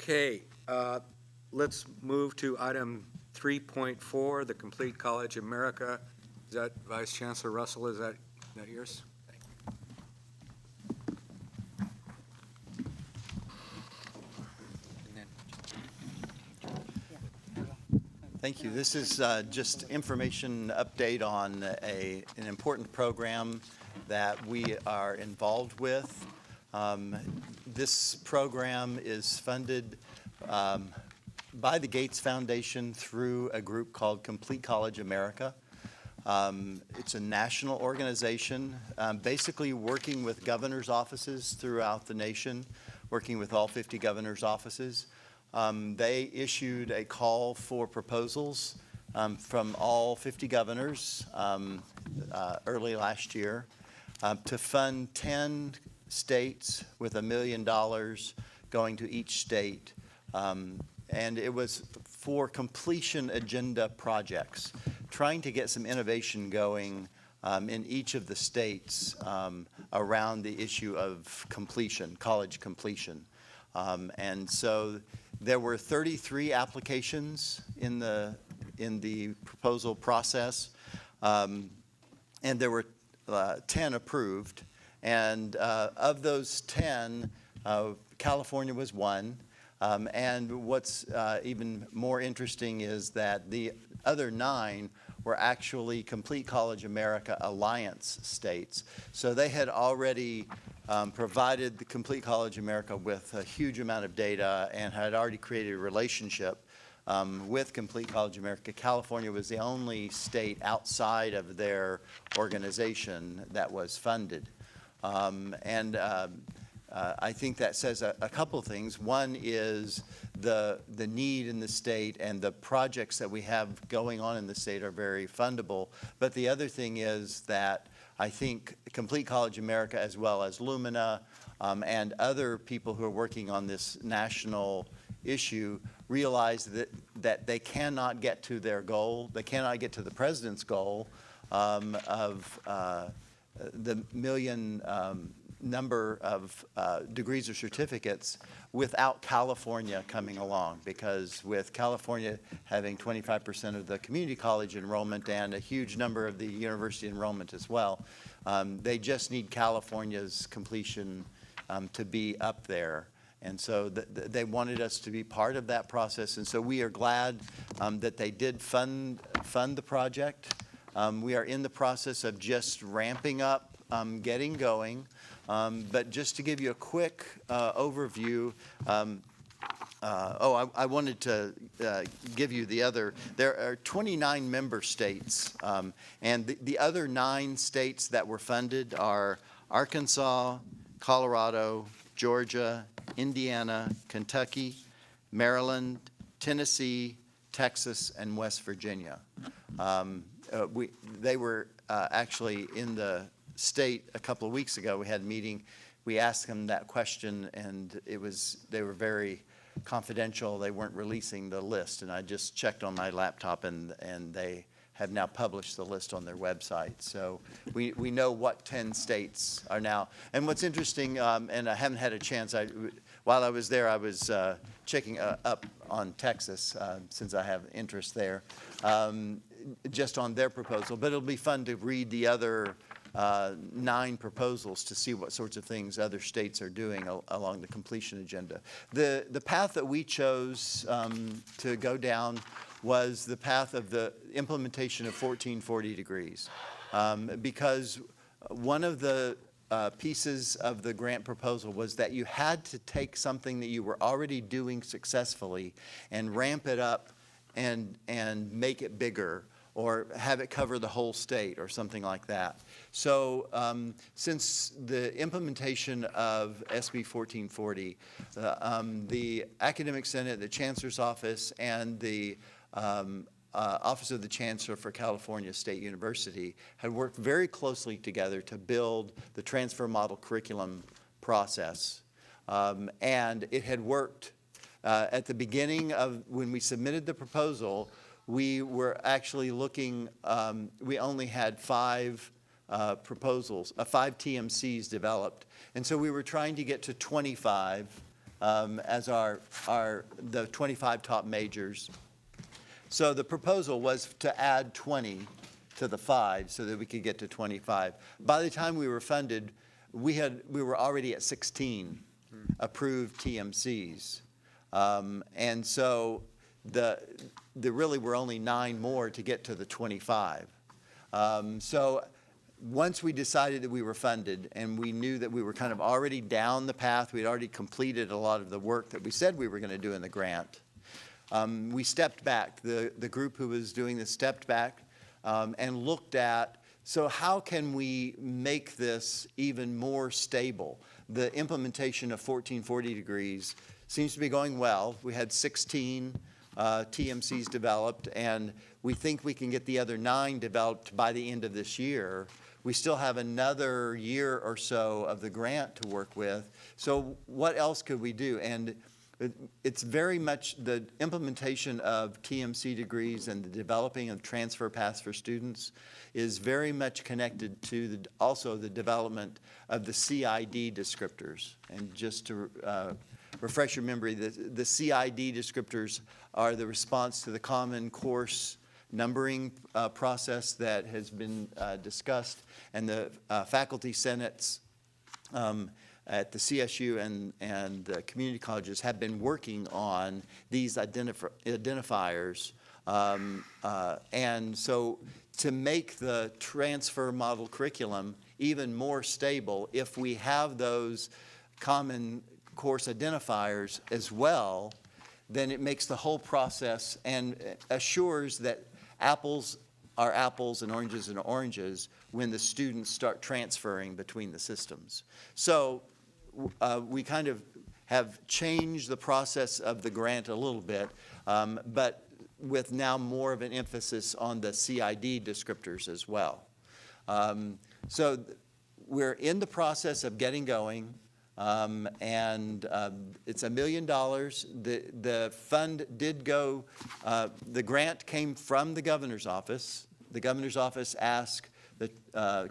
Okay, let's move to item 3.4, the Complete College America. Is that, Vice Chancellor Russell, is that yours? Thank you. This is just information update on an important program that we are involved with. This program is funded by the Gates Foundation through a group called Complete College America. It's a national organization, basically working with governors' offices throughout the nation, working with all 50 governors' offices. They issued a call for proposals from all 50 governors early last year to fund 10 states with $1 million going to each state. And it was for completion agenda projects, trying to get some innovation going in each of the states around the issue of completion, college completion. And so there were 33 applications in the proposal process, and there were 10 approved. And of those 10, California was one. And what's even more interesting is that the other 9 were actually Complete College America Alliance states. So they had already provided the Complete College America with a huge amount of data and had already created a relationship with Complete College America. California was the only state outside of their organization that was funded. I think that says a couple things. One is the need in the state and the projects that we have going on in the state are very fundable. But the other thing is that I think Complete College America, as well as Lumina and other people who are working on this national issue, realize that they cannot get to their goal. They cannot get to the president's goal of the million number of degrees or certificates without California coming along, because with California having 25% of the community college enrollment and a huge number of the university enrollment as well, they just need California's completion to be up there. And so they wanted us to be part of that process, and so we are glad that they did fund the project. We are in the process of just ramping up, getting going. But just to give you a quick overview, I wanted to give you the other. There are 29 member states, and the other 9 states that were funded are Arkansas, Colorado, Georgia, Indiana, Kentucky, Maryland, Tennessee, Texas, and West Virginia. They were actually in the state a couple of weeks ago. We had a meeting. We asked them that question, and they were very confidential. They weren't releasing the list, and I just checked on my laptop, and they have now published the list on their website. So we know what 10 states are now. And what's interesting, and I haven't had a chance, while I was there, I was checking up on Texas, since I have interest there, just on their proposal. But it'll be fun to read the other 9 proposals to see what sorts of things other states are doing along the completion agenda. The path that we chose to go down was the path of the implementation of 1440 degrees, because one of the pieces of the grant proposal was that you had to take something that you were already doing successfully and ramp it up and make it bigger, or have it cover the whole state or something like that. So since the implementation of SB 1440, the Academic Senate, the Chancellor's Office, and the Office of the Chancellor for California State University had worked very closely together to build the transfer model curriculum process. And it had worked at the beginning of when we submitted the proposal. We were actually looking, we only had 5 proposals, 5 TMCs developed. And so we were trying to get to 25 as the 25 top majors. So the proposal was to add 20 to the 5 so that we could get to 25. By the time we were funded, we were already at 16 approved TMCs. And so there really were only 9 more to get to the 25. So once we decided that we were funded and we knew that we were kind of already down the path, we'd already completed a lot of the work that we said we were going to do in the grant, we stepped back. The group who was doing this stepped back and looked at, so how can we make this even more stable? The implementation of 1440 degrees seems to be going well. We had 16 TMCs developed, and we think we can get the other 9 developed by the end of this year. We still have another year or so of the grant to work with. So what else could we do? And it's very much the implementation of TMC degrees and the developing of transfer paths for students is very much connected to also the development of the CID descriptors. And just to refresh your memory, the CID descriptors are the response to the Common Course numbering process that has been discussed, and the faculty senates at the CSU and the community colleges have been working on these identifiers. And so to make the transfer model curriculum even more stable, if we have those common course identifiers as well, then it makes the whole process and assures that apples are apples and oranges are oranges when the students start transferring between the systems. So we kind of have changed the process of the grant a little bit, but with now more of an emphasis on the CID descriptors as well. So we're in the process of getting going, and it's $1 million. The fund did go, the grant came from the governor's office. The governor's office asked the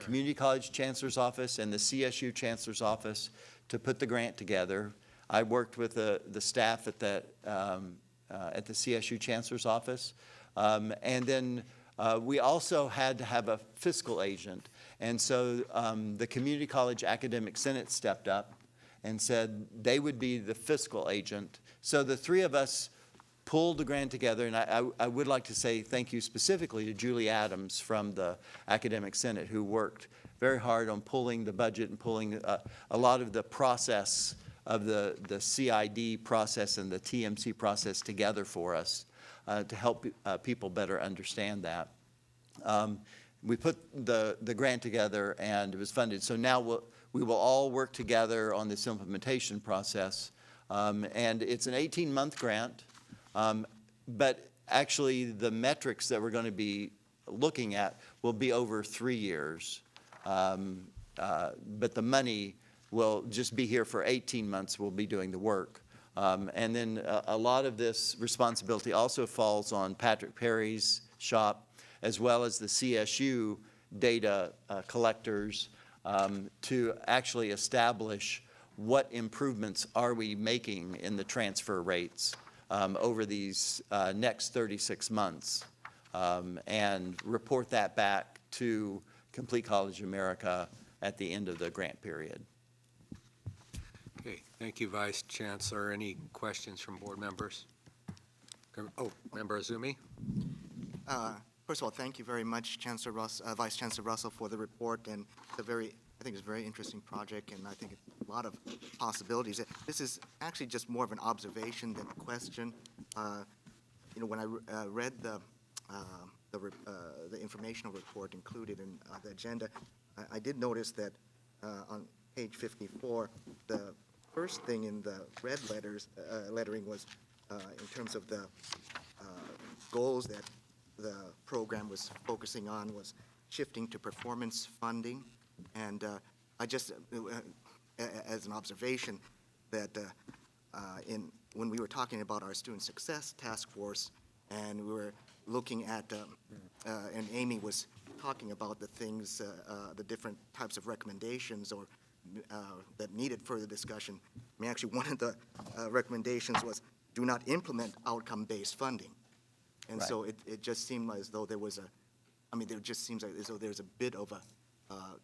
Community College Chancellor's Office and the CSU Chancellor's Office to put the grant together. I worked with the staff at the CSU Chancellor's Office. And then we also had to have a fiscal agent. And so the Community College Academic Senate stepped up and said they would be the fiscal agent. So the 3 of us pulled the grant together, and I would like to say thank you specifically to Julie Adams from the Academic Senate, who worked very hard on pulling the budget and pulling a lot of the process of the CID process and the TMC process together for us to help people better understand that. We put the grant together and it was funded. So now we will all work together on this implementation process. And it's an 18-month grant, but actually the metrics that we're going to be looking at will be over 3 years. But the money will just be here for 18 months. We'll be doing the work. And then a lot of this responsibility also falls on Patrick Perry's shop, as well as the CSU data collectors, to actually establish what improvements are we making in the transfer rates over these next 36 months, and report that back to Complete College America at the end of the grant period. Okay, thank you, Vice Chancellor. Any questions from board members? Oh, Member Azumi? First of all, thank you very much, Vice Chancellor Russell, for the report, and I think it's a very interesting project, and I think a lot of possibilities. This is actually just more of an observation than a question. You know, when I read the informational report included in the agenda, I did notice that on page 54, the first thing in the red lettering was in terms of the goals that the program was focusing on was shifting to performance funding. And I just, as an observation, that when we were talking about our student success task force, and we were looking at, and Amy was talking about the things, the different types of recommendations or that needed further discussion. I mean, actually, one of the recommendations was do not implement outcome-based funding. And Right. so it just seemed as though there was there just seems like as though there's a bit of a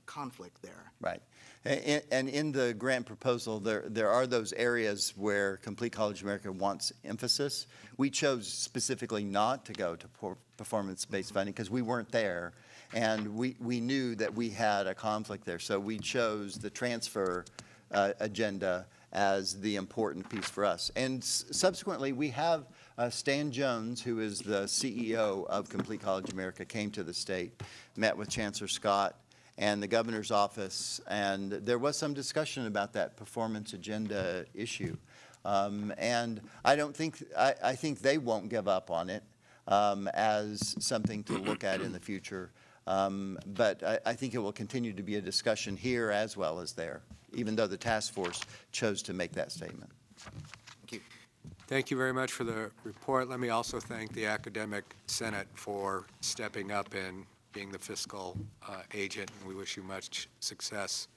conflict there. Right. And in the grant proposal, there are those areas where Complete College America wants emphasis. We chose specifically not to go to performance-based funding because we weren't there, and we knew that we had a conflict there. So we chose the transfer agenda as the important piece for us. And subsequently, we have Stan Jones, who is the CEO of Complete College America, came to the state, met with Chancellor Scott and the governor's office, and there was some discussion about that performance agenda issue. And I think they won't give up on it as something to look at in the future. But I think it will continue to be a discussion here as well as there, even though the task force chose to make that statement. Thank you. Thank you very much for the report. Let me also thank the Academic Senate for stepping up and being the fiscal agent, and we wish you much success